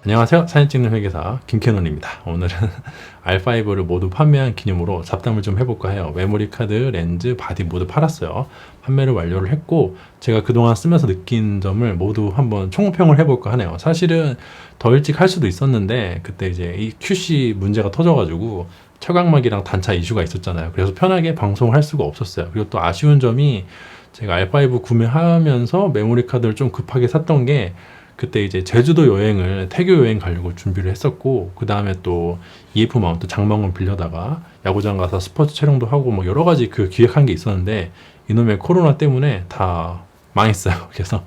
안녕하세요. 사진 찍는 회계사 김캐논입니다. 오늘은 R5를 모두 판매한 기념으로 잡담을 좀 해볼까 해요. 메모리 카드, 렌즈, 바디 모두 팔았어요. 판매를 완료를 했고 제가 그동안 쓰면서 느낀 점을 모두 한번 총평을 해볼까 하네요. 사실은 더 일찍 할 수도 있었는데 그때 이제 이 QC 문제가 터져가지고 철광막이랑 단차 이슈가 있었잖아요. 그래서 편하게 방송을 할 수가 없었어요. 그리고 또 아쉬운 점이 제가 R5 구매하면서 메모리 카드를 좀 급하게 샀던 게 그때 이제 제주도 여행을 태교 여행 가려고 준비를 했었고 그 다음에 또 EF 마운트 장망원 빌려다가 야구장 가서 스포츠 촬영도 하고 뭐 여러 가지 그 기획한 게 있었는데 이놈의 코로나 때문에 다 망했어요. 그래서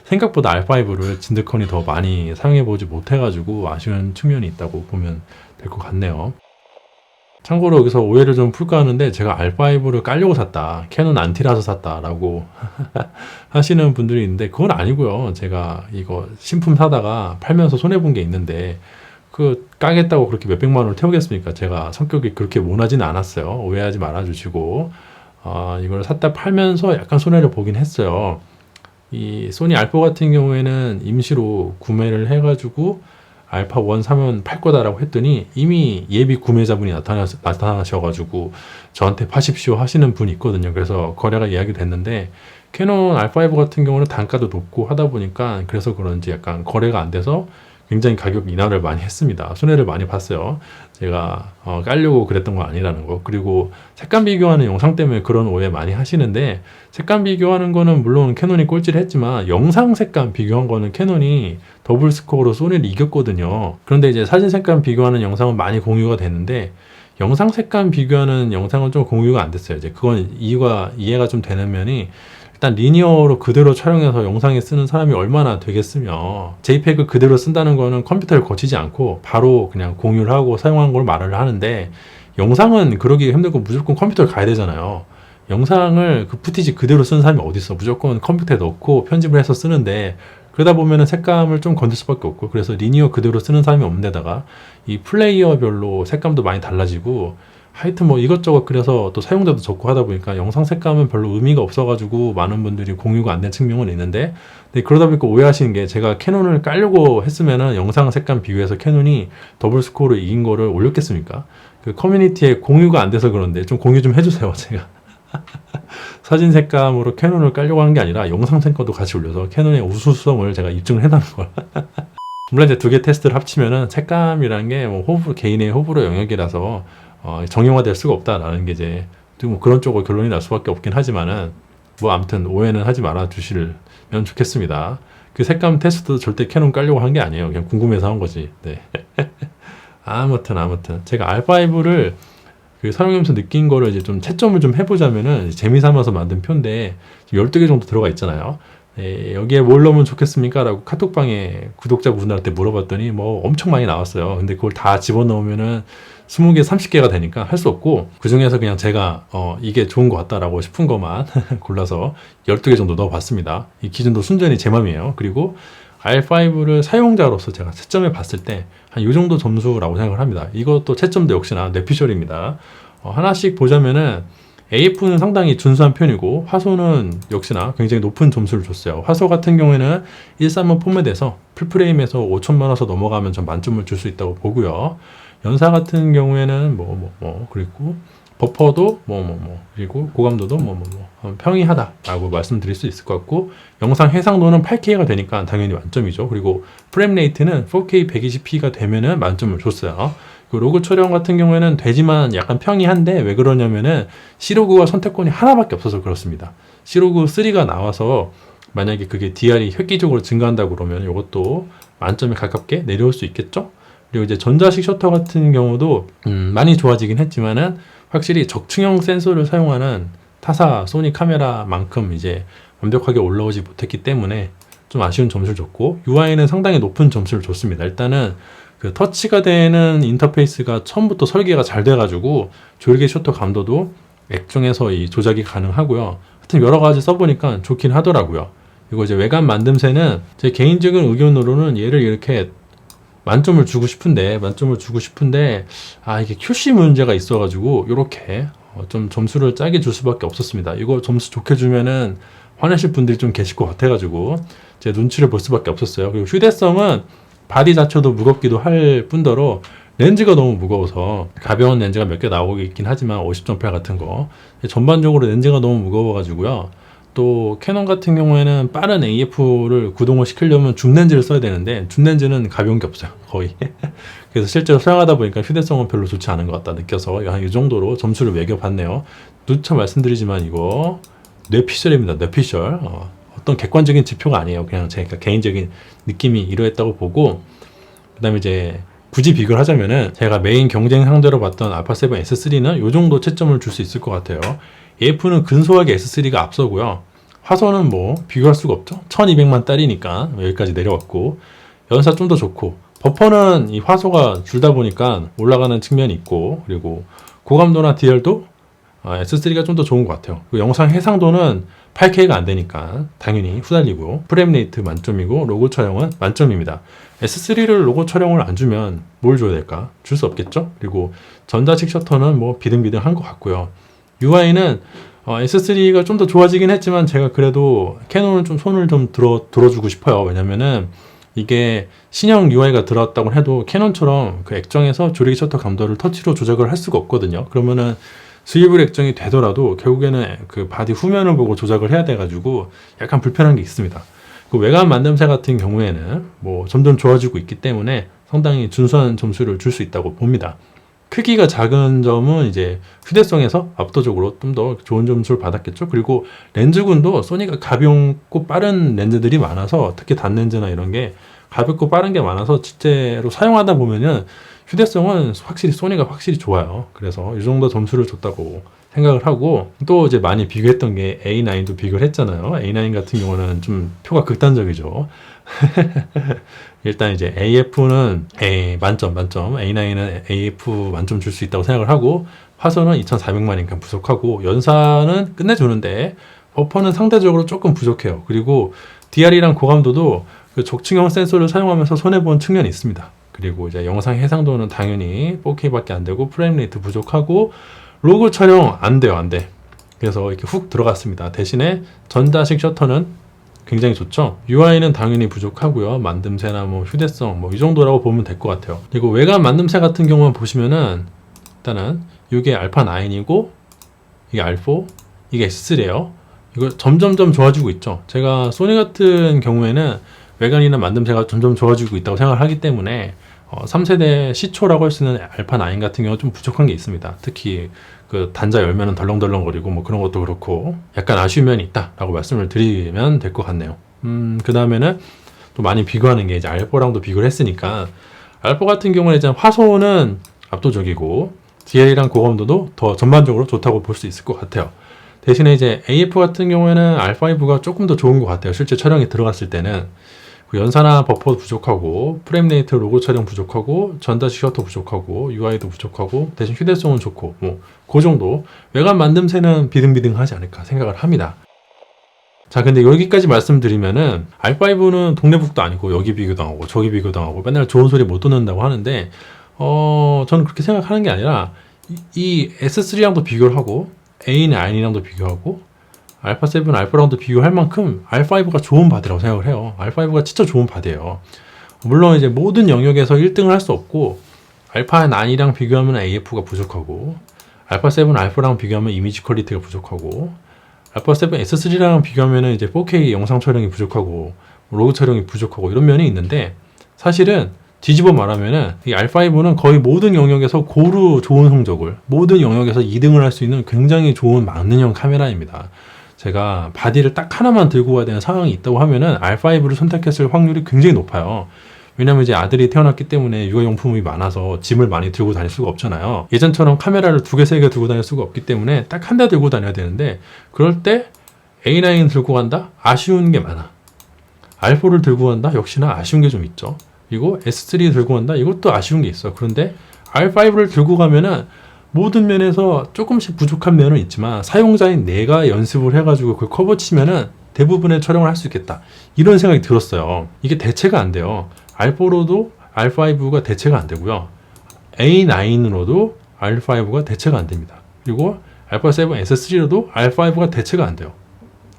생각보다 R5를 진드컨이 더 많이 사용해보지 못해가지고 아쉬운 측면이 있다고 보면 될 것 같네요. 참고로 여기서 오해를 좀 풀까 하는데 제가 R5를 깔려고 샀다, 캐논 안티라서 샀다 라고 하시는 분들이 있는데 그건 아니고요. 제가 이거 신품 사다가 팔면서 손해본 게 있는데 그 까겠다고 그렇게 몇백만 원을 태우겠습니까? 제가 성격이 그렇게 모나지는 않았어요. 오해하지 말아주시고 이걸 샀다 팔면서 약간 손해를 보긴 했어요. 이 소니 알파 같은 경우에는 임시로 구매를 해가지고 알파 1 사면 팔 거다라고 했더니 이미 예비 구매자분이 나타나셔가지고 저한테 파십시오 하시는 분이 있거든요. 그래서 거래가 예약이 됐는데 캐논 R5 같은 경우는 단가도 높고 하다 보니까 그래서 그런지 약간 거래가 안 돼서 굉장히 가격 인하를 많이 했습니다. 손해를 많이 봤어요. 제가 깔려고 그랬던 건 아니라는 거. 그리고 색감 비교하는 영상 때문에 그런 오해 많이 하시는데 색감 비교하는 거는 물론 캐논이 꼴찌를 했지만 영상 색감 비교한 거는 캐논이 더블 스코어로 소니를 이겼거든요. 그런데 이제 사진 색감 비교하는 영상은 많이 공유가 됐는데 영상 색감 비교하는 영상은 좀 공유가 안 됐어요. 이제 그건 이해가 좀 되는 면이 일단 리니어로 그대로 촬영해서 영상에 쓰는 사람이 얼마나 되겠으며 JPEG 그대로 쓴다는 거는 컴퓨터를 거치지 않고 바로 그냥 공유를 하고 사용한 걸 말을 하는데 영상은 그러기 힘들고 무조건 컴퓨터를 가야 되잖아요. 영상을 그 푸티지 그대로 쓰는 사람이 어디 있어. 무조건 컴퓨터에 넣고 편집을 해서 쓰는데 그러다 보면은 색감을 좀 건들 수밖에 없고 그래서 리니어 그대로 쓰는 사람이 없는 데다가 이 플레이어별로 색감도 많이 달라지고 하여튼 뭐 이것저것 그래서 또 사용자도 적고 하다 보니까 영상 색감은 별로 의미가 없어가지고 많은 분들이 공유가 안 된 측면은 있는데 근데 그러다 보니까 오해하시는 게 제가 캐논을 깔려고 했으면은 영상 색감 비교해서 캐논이 더블 스코어로 이긴 거를 올렸겠습니까? 그 커뮤니티에 공유가 안 돼서 그런데 좀 공유 좀 해주세요. 제가 사진 색감으로 캐논을 깔려고 하는 게 아니라 영상 색감도 같이 올려서 캐논의 우수성을 제가 입증을 해놓은 걸 물론 이제 두 개 테스트를 합치면은 색감이라는 게 뭐 개인의 호불호 영역이라서 정형화될 수가 없다라는 게 이제 뭐 그런 쪽으로 결론이 날 수밖에 없긴 하지만은 뭐 아무튼 오해는 하지 말아 주시면 좋겠습니다. 그 색감 테스트도 절대 캐논 깔려고 한 게 아니에요. 그냥 궁금해서 한 거지. 네. 아무튼 제가 R5를 그 사용하면서 느낀 거를 이제 좀 채점을 좀 해보자면은 재미삼아서 만든 표인데 12개 정도 들어가 있잖아요. 네, 여기에 뭘 넣으면 좋겠습니까? 라고 카톡방에 구독자분들한테 물어봤더니 뭐 엄청 많이 나왔어요. 근데 그걸 다 집어넣으면은 20개, 30개가 되니까 할 수 없고 그 중에서 그냥 제가 이게 좋은 것 같다라고 싶은 것만 골라서 12개 정도 넣어봤습니다. 이 기준도 순전히 제 맘이에요. 그리고 R5를 사용자로서 제가 채점해 봤을 때 한 이 정도 점수라고 생각을 합니다. 이것도 채점도 역시나 뇌피셜입니다. 하나씩 보자면은 AF는 상당히 준수한 편이고 화소는 역시나 굉장히 높은 점수를 줬어요. 화소 같은 경우에는 135 포맷에서 풀프레임에서 5천만 화소 넘어가면 전 만점을 줄 수 있다고 보고요. 연사 같은 경우에는 그리고 버퍼도 그리고 고감도도 평이하다라고 말씀드릴 수 있을 것 같고 영상 해상도는 8K가 되니까 당연히 만점이죠. 그리고 프레임 레이트는 4K 120p가 되면은 만점을 줬어요. 그 로그 촬영 같은 경우에는 되지만 약간 평이한데 왜 그러냐면은 C로그가 선택권이 하나밖에 없어서 그렇습니다. C로그 3가 나와서 만약에 그게 DR이 획기적으로 증가한다고 그러면 이것도 만점에 가깝게 내려올 수 있겠죠? 그리고 이제 전자식 셔터 같은 경우도 많이 좋아지긴 했지만은 확실히 적층형 센서를 사용하는 타사 소니 카메라만큼 이제 완벽하게 올라오지 못했기 때문에 좀 아쉬운 점수를 줬고 UI는 상당히 높은 점수를 줬습니다. 일단은 그 터치가 되는 인터페이스가 처음부터 설계가 잘 돼가지고 조리개 셔터 감도도 액정에서 이 조작이 가능하고요. 하여튼 여러 가지 써보니까 좋긴 하더라고요. 그리고 이제 외관 만듦새는 제 개인적인 의견으로는 얘를 이렇게 만점을 주고 싶은데 이게 QC 문제가 있어가지고 이렇게 좀 점수를 짜게 줄 수밖에 없었습니다. 이거 점수 좋게 주면은 화내실 분들이 좀 계실 것 같아가지고 제 눈치를 볼 수밖에 없었어요. 그리고 휴대성은 바디 자체도 무겁기도 할 뿐더러 렌즈가 너무 무거워서 가벼운 렌즈가 몇 개 나오고 있긴 하지만 50.8 같은 거 전반적으로 렌즈가 너무 무거워가지고요. 또 캐논 같은 경우에는 빠른 AF를 구동을 시키려면 줌 렌즈를 써야 되는데 줌 렌즈는 가벼운 게 없어요 거의. 그래서 실제로 사용하다 보니까 휴대성은 별로 좋지 않은 것 같다 느껴서 한 이 정도로 점수를 매겨봤네요. 누차 말씀드리지만 이거 뇌피셜입니다. 뇌피셜. 어떤 객관적인 지표가 아니에요. 그냥 제가 개인적인 느낌이 이러했다고 보고, 그 다음에 이제 굳이 비교를 하자면은 제가 메인 경쟁 상대로 봤던 알파7 S3는 이 정도 채점을 줄 수 있을 것 같아요. AF는 근소하게 S3가 앞서고요. 화소는 뭐 비교할 수가 없죠. 1200만 딸이니까 여기까지 내려왔고, 연사 좀 더 좋고, 버퍼는 이 화소가 줄다 보니까 올라가는 측면이 있고, 그리고 고감도나 DL도 S3가 좀 더 좋은 것 같아요. 영상 해상도는 8K가 안 되니까 당연히 후달리고, 프레임 레이트 만점이고, 로고 촬영은 만점입니다. S3를 로고 촬영을 안 주면 뭘 줘야 될까? 줄 수 없겠죠? 그리고 전자식 셔터는 뭐 비등비등한 것 같고요. UI는 S3가 좀 더 좋아지긴 했지만 제가 그래도 캐논을 좀 손을 좀 들어주고 싶어요. 왜냐면은 이게 신형 UI가 들어왔다고 해도 캐논처럼 그 액정에서 조리기 셔터 감도를 터치로 조작을 할 수가 없거든요. 그러면은 스위블 액정이 되더라도 결국에는 그 바디 후면을 보고 조작을 해야 돼가지고 약간 불편한 게 있습니다. 그 외관 만듦새 같은 경우에는 뭐 점점 좋아지고 있기 때문에 상당히 준수한 점수를 줄 수 있다고 봅니다. 크기가 작은 점은 이제 휴대성에서 압도적으로 좀 더 좋은 점수를 받았겠죠. 그리고 렌즈군도 소니가 가볍고 빠른 렌즈들이 많아서, 특히 단렌즈나 이런 게 가볍고 빠른 게 많아서 실제로 사용하다 보면은 휴대성은 확실히 소니가 확실히 좋아요. 그래서 이 정도 점수를 줬다고 생각을 하고, 또 이제 많이 비교했던 게 A9도 비교를 했잖아요. A9 같은 경우는 좀 표가 극단적이죠. 일단 이제 AF는 만점, A9은 AF 만점 줄 수 있다고 생각을 하고, 화소는 2400만이니까 부족하고, 연사는 끝내주는데 버퍼는 상대적으로 조금 부족해요. 그리고 DR이랑 고감도도 그 적층형 센서를 사용하면서 손해본 측면이 있습니다. 그리고 이제 영상 해상도는 당연히 4K밖에 안 되고, 프레임 레이트 부족하고, 로고 촬영 안 돼요. 그래서 이렇게 훅 들어갔습니다. 대신에 전자식 셔터는 굉장히 좋죠. UI는 당연히 부족하고요. 만듦새나 뭐 휴대성 뭐 이 정도라고 보면 될 것 같아요. 그리고 외관 만듦새 같은 경우만 보시면은 일단은 이게 알파9이고 이게 R4, 이게 S3예요. 이거 점점점 좋아지고 있죠. 제가 소니 같은 경우에는 외관이나 만듦새가 점점 좋아지고 있다고 생각을 하기 때문에 3세대 시초라고 할 수 있는 알파9 같은 경우 좀 부족한 게 있습니다. 특히 그 단자 열면은 덜렁덜렁거리고 뭐 그런 것도 그렇고 약간 아쉬운 면이 있다라고 말씀을 드리면 될 것 같네요. 그 다음에는 또 많이 비교하는 게 이제 알포랑도 비교를 했으니까, 알포 같은 경우는 이제 화소는 압도적이고 DL이랑 고감도도 더 전반적으로 좋다고 볼 수 있을 것 같아요. 대신에 이제 AF 같은 경우에는 R5가 조금 더 좋은 것 같아요. 실제 촬영에 들어갔을 때는 그 연사나 버퍼 부족하고, 프레임 레이트 로고 촬영 부족하고, 전자식 셔터 부족하고, UI도 부족하고, 대신 휴대성은 좋고, 뭐 그 정도. 외관 만듦새는 비등비등하지 않을까 생각을 합니다. 자, 근데 여기까지 말씀드리면은 R5는 동네북도 아니고 여기 비교당하고 저기 비교당하고 맨날 좋은 소리 못 듣는다고 하는데, 저는 그렇게 생각하는 게 아니라 이 S3랑도 비교를 하고 A9이랑도 비교하고 알파7 알파랑도 비교할 만큼 R5가 좋은 바디라고 생각을 해요. R5가 진짜 좋은 바디예요. 물론 이제 모든 영역에서 1등을 할 수 없고, 알파9이랑 비교하면 AF가 부족하고, 알파7 알파랑 비교하면 이미지 퀄리티가 부족하고, 알파7 S3랑 비교하면 이제 4K 영상 촬영이 부족하고, 로그 촬영이 부족하고 이런 면이 있는데, 사실은 뒤집어 말하면은 이 R5는 거의 모든 영역에서 고루 좋은 성적을, 모든 영역에서 2등을 할 수 있는 굉장히 좋은 만능형 카메라입니다. 제가 바디를 딱 하나만 들고 와야 되는 상황이 있다고 하면은 R5를 선택했을 확률이 굉장히 높아요. 왜냐면 이제 아들이 태어났기 때문에 육아용품이 많아서 짐을 많이 들고 다닐 수가 없잖아요. 예전처럼 카메라를 2개, 3개 들고 다닐 수가 없기 때문에 딱 한 대 들고 다녀야 되는데, 그럴 때 A9 들고 간다? 아쉬운 게 많아. R4를 들고 간다? 역시나 아쉬운 게 좀 있죠. 그리고 S3 들고 간다? 이것도 아쉬운 게 있어. 그런데 R5를 들고 가면은 모든 면에서 조금씩 부족한 면은 있지만 사용자인 내가 연습을 해가지고 그걸 커버치면은 대부분의 촬영을 할 수 있겠다, 이런 생각이 들었어요. 이게 대체가 안 돼요. R4로도 R5가 대체가 안 되고요, A9으로도 R5가 대체가 안 됩니다. 그리고 알파7 S3로도 R5가 대체가 안 돼요.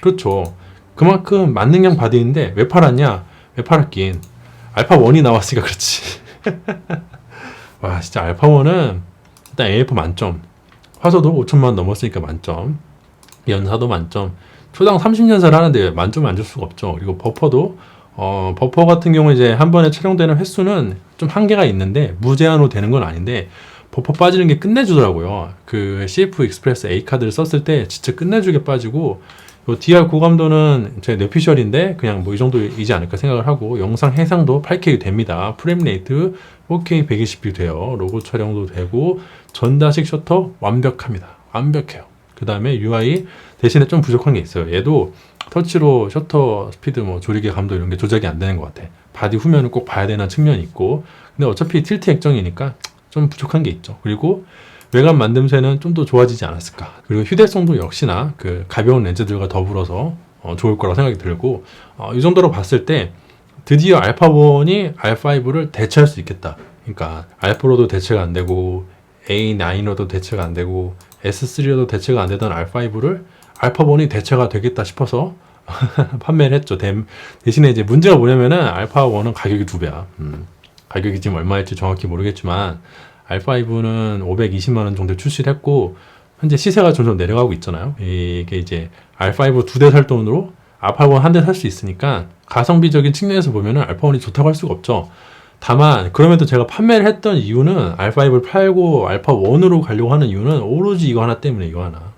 그렇죠. 그만큼 만능형 바디인데 왜 팔았냐? 왜 팔았긴, 알파 1이 나왔으니까 그렇지. 와, 진짜 알파 1은 일단 AF 만점, 화소도 5천만 넘었으니까 만점, 연사도 만점, 초당 30년사를 하는데 만점을 안 줄 수가 없죠. 그리고 버퍼도 버퍼 같은 경우 이제 한 번에 촬영되는 횟수는 좀 한계가 있는데 무제한으로 되는 건 아닌데 버퍼 빠지는 게 끝내주더라고요. 그 CF 익스프레스 A 카드를 썼을 때 진짜 끝내주게 빠지고, 요 DR 고감도는 제 뇌피셜인데 그냥 뭐 이 정도이지 않을까 생각을 하고, 영상 해상도 8K 됩니다. 프레임 레이트 4K 120p 돼요. 로고 촬영도 되고, 전자식 셔터 완벽합니다. 완벽해요. 그 다음에 UI 대신에 좀 부족한 게 있어요. 얘도 터치로 셔터 스피드, 뭐 조리개 감도 이런 게 조작이 안 되는 것 같아. 바디 후면을 꼭 봐야 되는 측면이 있고, 근데 어차피 틸트 액정이니까 좀 부족한 게 있죠. 그리고 외관 만듦새는 좀 더 좋아지지 않았을까. 그리고 휴대성도 역시나 그 가벼운 렌즈들과 더불어서 좋을 거라고 생각이 들고, 이 정도로 봤을 때 드디어 알파1이 R5를 대체할 수 있겠다. 그러니까 R4로도 대체가 안 되고 A9로도 대체가 안 되고 S3로도 대체가 안 되던 R5를 알파1이 대체가 되겠다 싶어서 판매를 했죠. 대신에 이제 문제가 뭐냐면은 알파1은 가격이 2배야. 가격이 지금 얼마일지 정확히 모르겠지만 R5는 520만원 정도 출시를 했고, 현재 시세가 점점 내려가고 있잖아요. 이게 이제 R5 2대 살 돈으로 알파1 한 대 살 수 있으니까 가성비적인 측면에서 보면은 알파1이 좋다고 할 수가 없죠. 다만 그럼에도 제가 판매를 했던 이유는, R5를 팔고 알파1으로 가려고 하는 이유는 오로지 이거 하나 때문에, 이거 하나.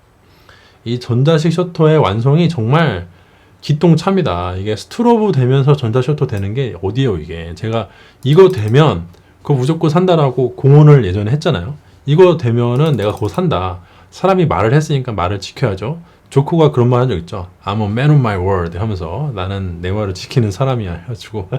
이 전자식 셔터의 완성이 정말 기똥차입니다. 이게 스트로브 되면서 전자 셔터 되는 게 어디예요, 이게. 제가 이거 되면 그거 무조건 산다라고 공언을 예전에 했잖아요. 이거 되면은 내가 그거 산다. 사람이 말을 했으니까 말을 지켜야죠. 조코가 그런 말 한 적 있죠. I'm a man of my word 하면서, 나는 내 말을 지키는 사람이야 해가지고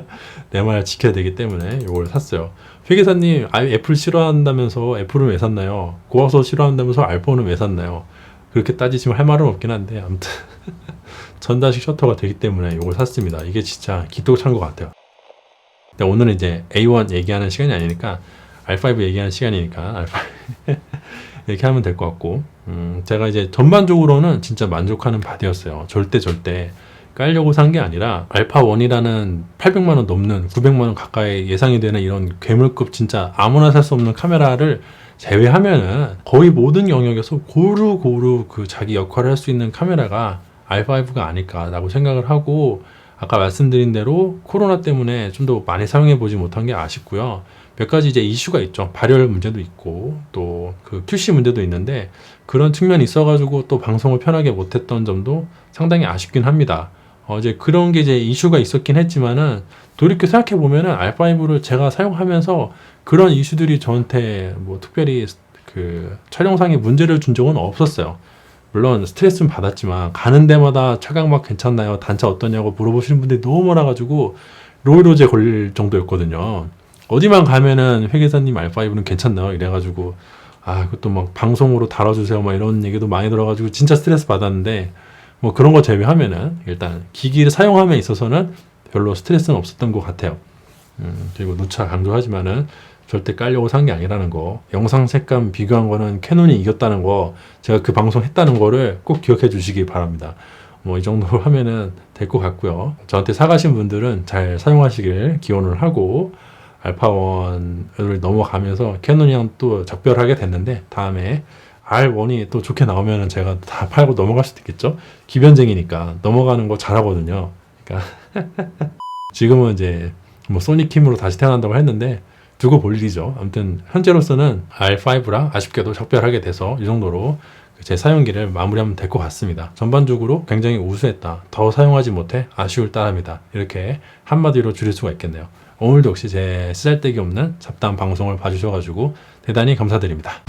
내 말을 지켜야 되기 때문에 이걸 샀어요. 회계사님, 애플 싫어한다면서 애플은 왜 샀나요? 고화소 싫어한다면서 알파는 왜 샀나요? 그렇게 따지시면 할 말은 없긴 한데, 아무튼 전자식 셔터가 되기 때문에 이걸 샀습니다. 이게 진짜 기똥찬 것 같아요. 근데 오늘은 이제 A1 얘기하는 시간이 아니니까 R5 얘기하는 시간이니까 R5 이렇게 하면 될 것 같고, 제가 이제 전반적으로는 진짜 만족하는 바디였어요. 절대 깔려고 산 게 아니라 알파1이라는 800만원 넘는 900만원 가까이 예상이 되는 이런 괴물급 진짜 아무나 살 수 없는 카메라를 제외하면은 거의 모든 영역에서 고루 그 자기 역할을 할 수 있는 카메라가 R5가 아닐까라고 생각을 하고, 아까 말씀드린 대로 코로나 때문에 좀 더 많이 사용해 보지 못한 게 아쉽고요. 몇 가지 이제 이슈가 있죠. 발열 문제도 있고 또 그 QC 문제도 있는데, 그런 측면이 있어가지고 또 방송을 편하게 못했던 점도 상당히 아쉽긴 합니다. 이제 그런 게 이제 이슈가 있었긴 했지만은, 돌이켜 생각해 보면은 R5를 제가 사용하면서 그런 이슈들이 저한테 뭐 특별히 그 촬영상에 문제를 준 적은 없었어요. 물론 스트레스는 받았지만 가는 데마다 차각막 괜찮나요? 단차 어떠냐고 물어보시는 분들이 너무 많아가지고 로이로제 걸릴 정도였거든요. 어디만 가면은 회계사님 R5는 괜찮나요? 이래가지고 그것도 막 방송으로 다뤄주세요 막 이런 얘기도 많이 들어가지고 진짜 스트레스 받았는데, 뭐 그런 거 제외하면은 일단 기기를 사용함에 있어서는 별로 스트레스는 없었던 것 같아요. 그리고 누차 강조하지만은 절대 깔려고 산 게 아니라는 거, 영상 색감 비교한 거는 캐논이 이겼다는 거, 제가 그 방송 했다는 거를 꼭 기억해 주시기 바랍니다. 뭐 이 정도로 하면은 될 것 같고요. 저한테 사가신 분들은 잘 사용하시길 기원을 하고, 알파1을 넘어가면서 캐논이랑 또 작별하게 됐는데, 다음에 R1이 또 좋게 나오면은 제가 다 팔고 넘어갈 수도 있겠죠. 기변쟁이니까 넘어가는 거 잘하거든요. 그러니까 지금은 이제 뭐 소니킴으로 다시 태어난다고 했는데 두고 볼 일이죠. 아무튼 현재로서는 R5랑 아쉽게도 작별하게 돼서 이 정도로 제 사용기를 마무리하면 될 것 같습니다. 전반적으로 굉장히 우수했다, 더 사용하지 못해 아쉬울 따름이다, 이렇게 한마디로 줄일 수가 있겠네요. 오늘도 역시 제 쓰잘데기 없는 잡담 방송을 봐주셔가지고 대단히 감사드립니다.